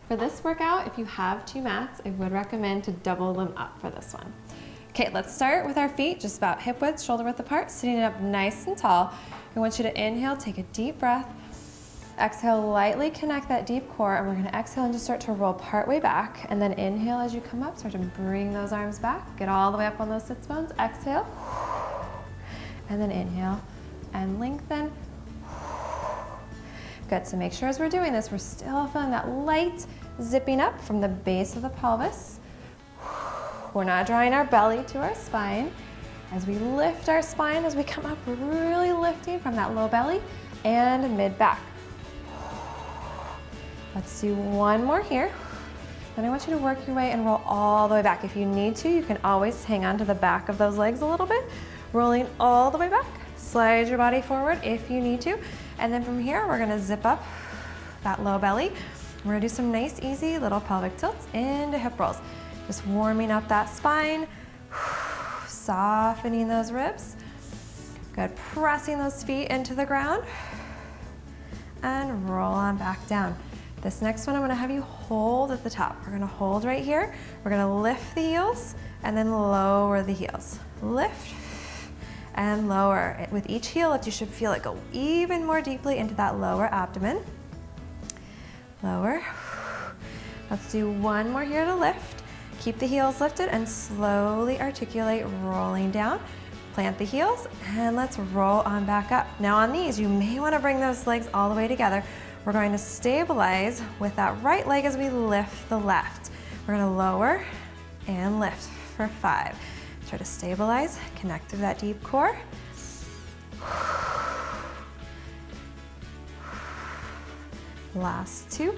For this workout, if you have 2 mats, I would recommend to double them up for this one. Okay, let's start with our feet just about hip width, shoulder width apart, sitting up nice and tall. I want you to inhale, take a deep breath. Exhale, lightly connect that deep core, and we're gonna exhale and just start to roll partway back, and then inhale as you come up, start to bring those arms back, get all the way up on those sits bones, exhale, and then inhale and lengthen. Good, so make sure as we're doing this, we're still feeling that light zipping up from the base of the pelvis. We're not drawing our belly to our spine. As we lift our spine, as we come up, we're really lifting from that low belly and mid back. Let's do one more here. Then I want you to work your way and roll all the way back. If you need to, you can always hang on to the back of those legs a little bit, rolling all the way back. Slide your body forward if you need to. And then from here, we're gonna zip up that low belly. We're gonna do some nice, easy little pelvic tilts into hip rolls. Just warming up that spine, softening those ribs. Good, pressing those feet into the ground and roll on back down. This next one, I'm gonna have you hold at the top. We're gonna hold right here. We're gonna lift the heels and then lower the heels. Lift and lower. With each heel, you should feel it go even more deeply into that lower abdomen. Lower. Let's do one more here to lift. Keep the heels lifted and slowly articulate, rolling down. Plant the heels and let's roll on back up. Now on these, you may wanna bring those legs all the way together. We're going to stabilize with that right leg as we lift the left. We're gonna lower and lift for 5. Try to stabilize, connect through that deep core. Last 2.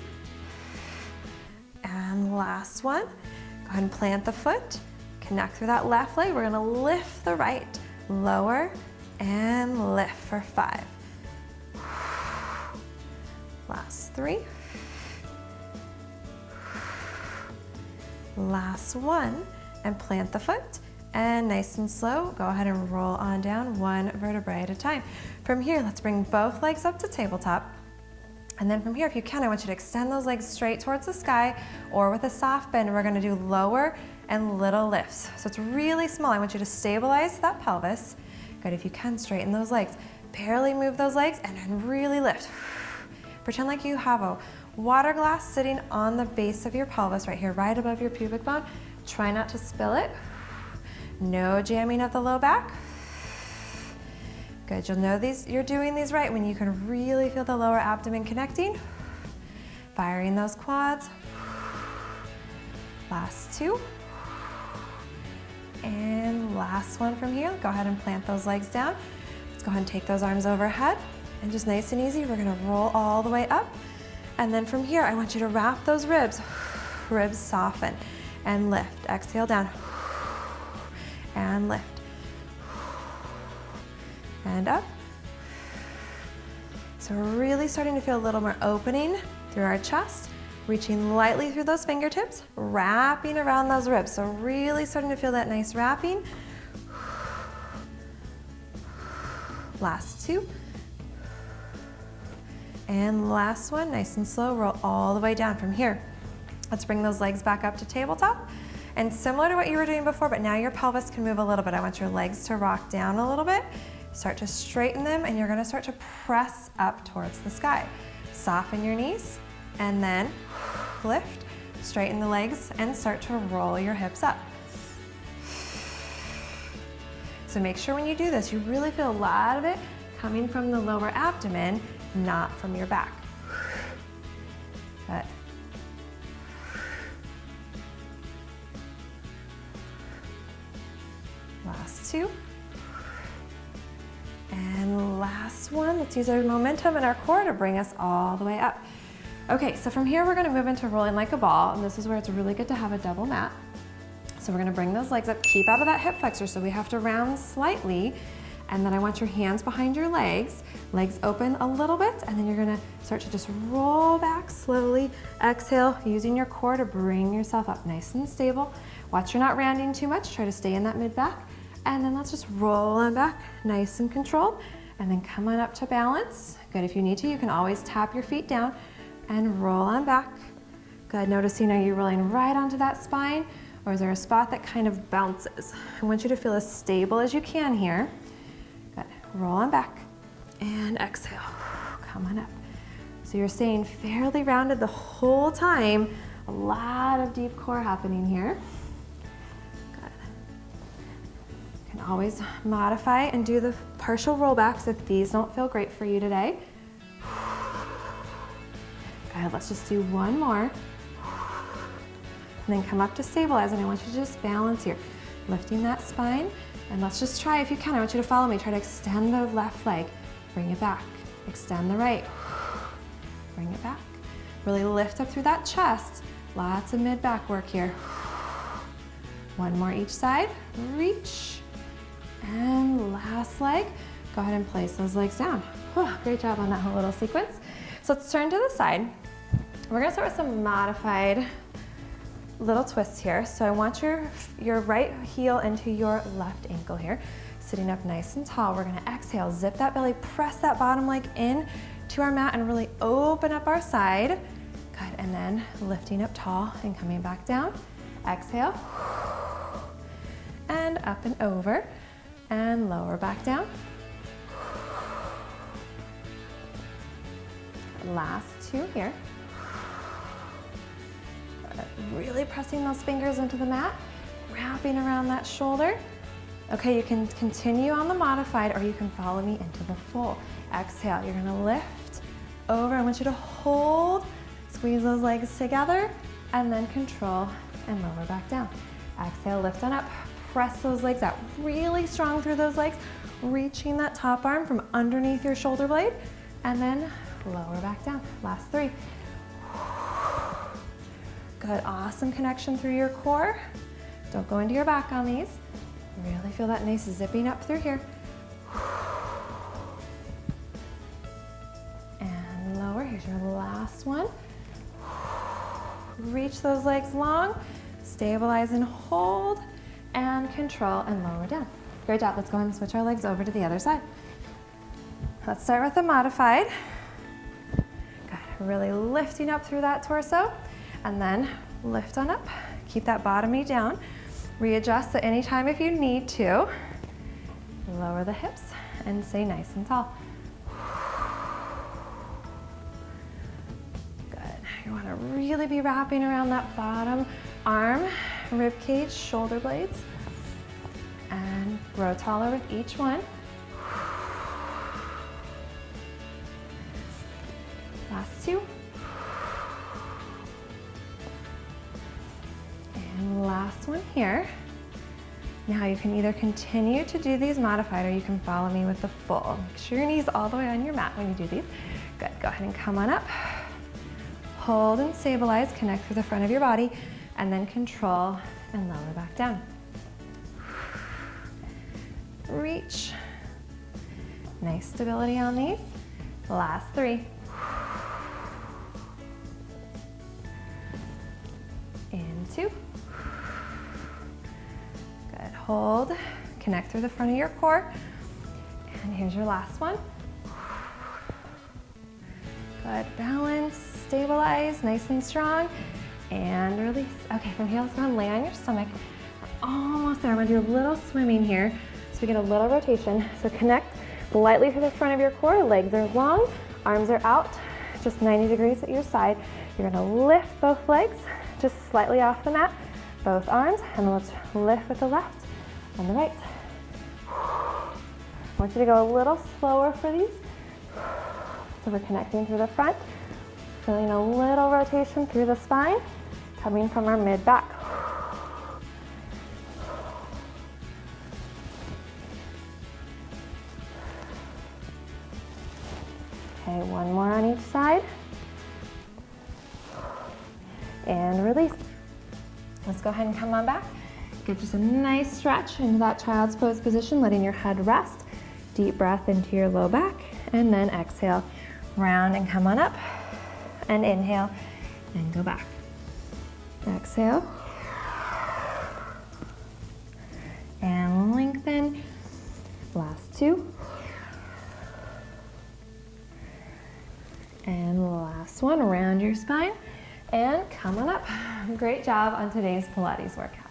And last one. Go ahead and plant the foot, connect through that left leg. We're gonna lift the right, lower and lift for 5. Last 3. Last one, and plant the foot. And nice and slow, go ahead and roll on down one vertebrae at a time. From here, let's bring both legs up to tabletop. And then from here, if you can, I want you to extend those legs straight towards the sky, or with a soft bend, we're gonna do lower and little lifts. So it's really small. I want you to stabilize that pelvis. Good, if you can, straighten those legs. Barely move those legs and then really lift. Pretend like you have a water glass sitting on the base of your pelvis right here, right above your pubic bone. Try not to spill it. No jamming at the low back. Good, you'll know you're doing these right when you can really feel the lower abdomen connecting. Firing those quads. Last 2. And last one from here. Go ahead and plant those legs down. Let's go ahead and take those arms overhead. And just nice and easy, we're gonna roll all the way up. And then from here, I want you to wrap those ribs. Ribs soften and lift. Exhale down. And lift. And up. So we're really starting to feel a little more opening through our chest, reaching lightly through those fingertips, wrapping around those ribs. So really starting to feel that nice wrapping. Last 2. And last one, nice and slow, roll all the way down from here. Let's bring those legs back up to tabletop. And similar to what you were doing before, but now your pelvis can move a little bit. I want your legs to rock down a little bit. Start to straighten them, and you're gonna start to press up towards the sky. Soften your knees, and then lift, straighten the legs, and start to roll your hips up. So make sure when you do this, you really feel a lot of it coming from the lower abdomen, not from your back. Good. Last 2. And last one. Let's use our momentum in our core to bring us all the way up. Okay, so from here we're gonna move into rolling like a ball, and this is where it's really good to have a double mat. So we're gonna bring those legs up, keep out of that hip flexor, so we have to round slightly, and then I want your hands behind your legs open a little bit, and then you're gonna start to just roll back slowly. Exhale, using your core to bring yourself up nice and stable. Watch you're not rounding too much, try to stay in that mid back. And then let's just roll on back, nice and controlled. And then come on up to balance. Good, if you need to, you can always tap your feet down and roll on back. Good, noticing, are you rolling right onto that spine, or is there a spot that kind of bounces? I want you to feel as stable as you can here. Good, roll on back, and exhale, come on up. So you're staying fairly rounded the whole time. A lot of deep core happening here. Good. You can always modify and do the partial rollbacks if these don't feel great for you today. Good, let's just do one more. And then come up to stabilize, and I want you to just balance here, lifting that spine. And let's just try, if you can, I want you to follow me. Try to extend the left leg, bring it back. Extend the right, bring it back. Really lift up through that chest. Lots of mid-back work here. One more each side, reach. And last leg, go ahead and place those legs down. Great job on that whole little sequence. So let's turn to the side. We're gonna start with some modified little twists here. So I want your right heel into your left ankle here. Sitting up nice and tall. We're gonna exhale, zip that belly, press that bottom leg in to our mat and really open up our side. Good, and then lifting up tall and coming back down. Exhale, and up and over, and lower back down. Last two here. Really pressing those fingers into the mat, wrapping around that shoulder. Okay, you can continue on the modified, or you can follow me into the full. Exhale, you're gonna lift over. I want you to hold, squeeze those legs together, and then control and lower back down. Exhale, lift on up, press those legs out, really strong through those legs, reaching that top arm from underneath your shoulder blade, and then lower back down. Last three. Good, awesome connection through your core. Don't go into your back on these. Really feel that nice zipping up through here. And lower, here's your last one. Reach those legs long, stabilize and hold, and control and lower down. Great job, let's go ahead and switch our legs over to the other side. Let's start with the modified. Good, really lifting up through that torso. And then lift on up, keep that bottom knee down. Readjust at any time if you need to. Lower the hips and stay nice and tall. Good, you wanna really be wrapping around that bottom arm, rib cage, shoulder blades. And grow taller with each one. Last two. Last one here. Now you can either continue to do these modified, or you can follow me with the full. Make sure your knees all the way on your mat when you do these. Good, go ahead and come on up. Hold and stabilize, connect through the front of your body, and then control and lower back down. Reach. Nice stability on these. Last three. In two. Good, hold, connect through the front of your core. And here's your last one. Good, balance, stabilize, nice and strong, and release. Okay, from here, let's go and lay on your stomach. We're almost there. I'm gonna do a little swimming here, so we get a little rotation. So connect lightly to the front of your core, legs are long, arms are out, just 90 degrees at your side. You're gonna lift both legs, just slightly off the mat, both arms, and then let's lift with the left and the right. I want you to go a little slower for these. So we're connecting through the front, feeling a little rotation through the spine, coming from our mid-back. Okay, one more on each side. And release. Let's go ahead and come on back. Get just a nice stretch into that child's pose position, letting your head rest. Deep breath into your low back, and then exhale, round and come on up, and inhale, and go back. Exhale, and lengthen. Last two. And last one, round your spine, and come on up. Great job on today's Pilates workout.